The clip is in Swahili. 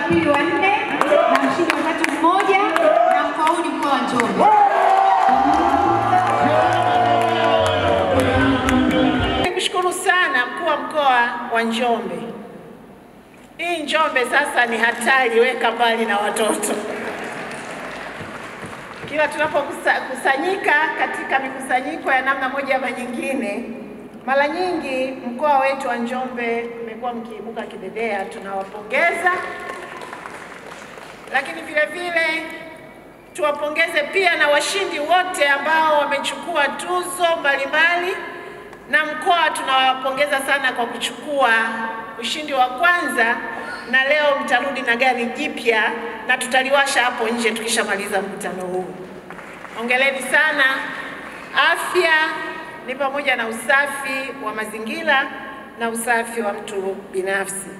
wa pili wa 4 na mshindi wa 3 mmoja, na mkoa huu ni mkoa wa Njombe. Nikushukuru sana mkuu wa mkoa wa Njombe. Hii Njombe sasa ni hatari, weka mbali na watoto. Kila tunapokusanyika katika mikusanyiko ya namna moja ama nyingine, mara nyingi mkoa wetu wa Njombe umekuwa mkiibuka kidedea, tunawapongeza. Lakini vile vile tuwapongeze pia na washindi wote ambao wamechukua tuzo mbalimbali, na mkoa tunawapongeza sana kwa kuchukua ushindi wa kwanza, na leo mtarudi na gari jipya na tutaliwasha hapo nje tukishamaliza mkutano huu. Hongereni sana. Afya ni pamoja na usafi wa mazingira na usafi wa mtu binafsi.